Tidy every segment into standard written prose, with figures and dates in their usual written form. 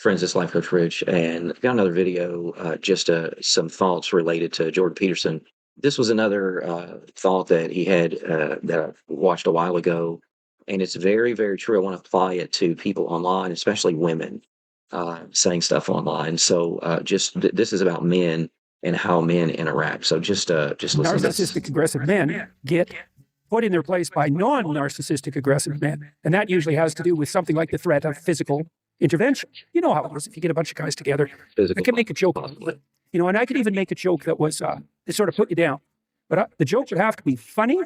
Friends, it's Life Coach Rich, and I've got another video, just some thoughts related to Jordan Peterson. This was another thought that he had that I watched a while ago, and it's very, very true. I want to apply it to people online, especially women saying stuff online. So, this is about men and how men interact. So, just listen to this. Narcissistic aggressive men get put in their place by non-narcissistic aggressive men. And that usually has to do with something like the threat of physical intervention. You know how it is. If you get a bunch of guys together, I can make a joke, and I could even make a joke that was to sort of put you down. But the joke would have to be funny.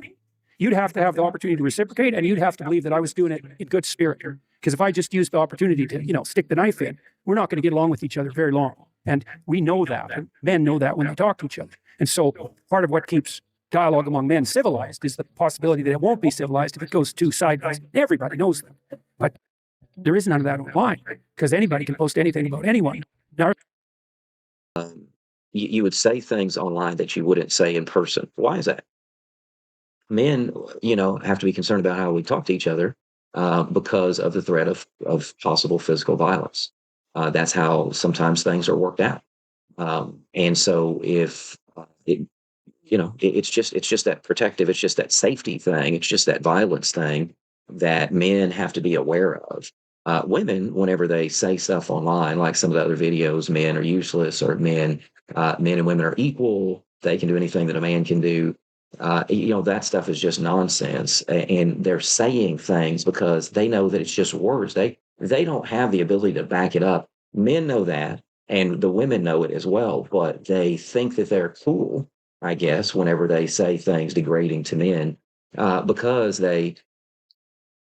You'd have to have the opportunity to reciprocate, and you'd have to believe that I was doing it in good spirit. Because if I just used the opportunity to, stick the knife in, we're not going to get along with each other very long. And we know that. And men know that when they talk to each other. And so part of what keeps dialogue among men civilized is the possibility that it won't be civilized if it goes too sideways. Everybody knows that. But there is none of that online, because anybody can post anything about anyone. You would say things online that you wouldn't say in person. Why is that? Men, have to be concerned about how we talk to each other because of the threat of possible physical violence. That's how sometimes things are worked out. And so if it's just that protective, it's just that safety thing, it's just that violence thing that men have to be aware of. Women, whenever they say stuff online, like some of the other videos, men are useless, or men and women are equal, they can do anything that a man can do. That stuff is just nonsense. And they're saying things because they know that it's just words. They don't have the ability to back it up. Men know that, and the women know it as well, but they think that they're cool, I guess, whenever they say things degrading to men, because they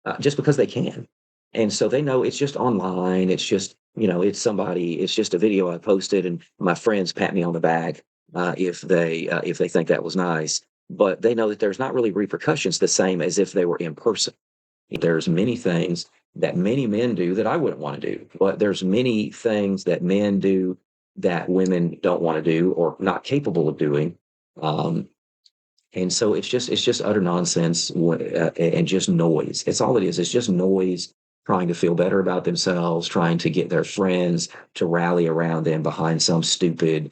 because they can. And so they know it's just online. It's just, it's just a video I posted, and my friends pat me on the back if they think that was nice. But they know that there's not really repercussions the same as if they were in person. There's many things that many men do that I wouldn't want to do, but there's many things that men do that women don't want to do or not capable of doing. And so it's just utter nonsense and just noise. It's all it is. It's just noise, trying to feel better about themselves, trying to get their friends to rally around them behind some stupid,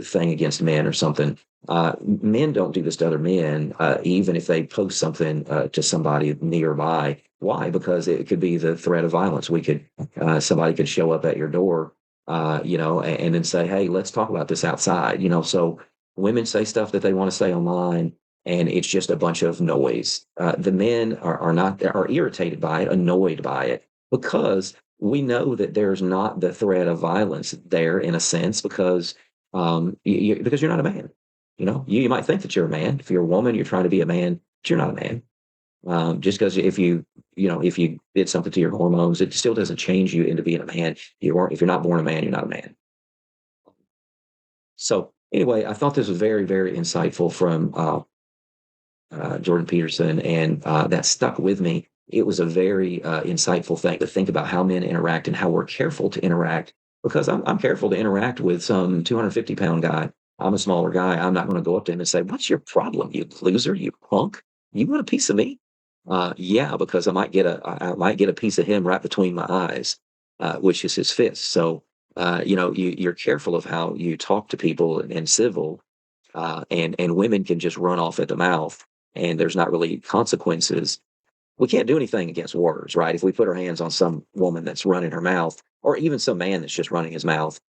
thing against men or something. Men don't do this to other men, even if they post something to somebody nearby. Why? Because it could be the threat of violence. Somebody could show up at your door, and then say, "Hey, let's talk about this outside." So women say stuff that they want to say online, and it's just a bunch of noise. The men are irritated by it, annoyed by it, because we know that there's not the threat of violence there, in a sense, because because you're not a man. You might think that you're a man. If you're a woman, you're trying to be a man, but you're not a man. Just because if you did something to your hormones, it still doesn't change you into being a man. If you're not born a man, you're not a man. So anyway, I thought this was very, very insightful from Jordan Peterson, and that stuck with me. It was a very insightful thing to think about how men interact and how we're careful to interact, because I'm careful to interact with some 250-pound guy. I'm a smaller guy. I'm not going to go up to him and say, "What's your problem, you loser, you punk? You want a piece of me?" Yeah, because I might get a piece of him right between my eyes, which is his fist. So you're careful of how you talk to people and civil, and women can just run off at the mouth, and there's not really consequences. We can't do anything against words, right? If we put our hands on some woman that's running her mouth, or even some man that's just running his mouth,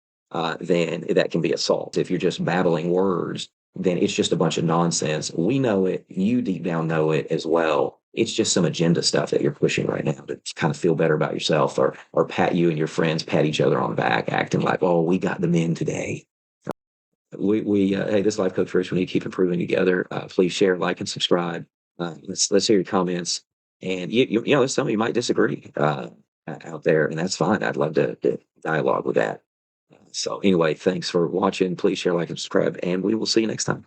then that can be assault. If you're just babbling words, then it's just a bunch of nonsense. We know it. You deep down know it as well. It's just some agenda stuff that you're pushing right now to kind of feel better about yourself, or pat you and your friends, pat each other on the back, acting like, "Oh, we got the men today." Hey, this is Life Coach Rich. We need to keep improving together. Please share, like, and subscribe. Let's hear your comments. And some of you might disagree out there, and that's fine. I'd love to dialogue with that. So anyway, thanks for watching. Please share, like, and subscribe, and we will see you next time.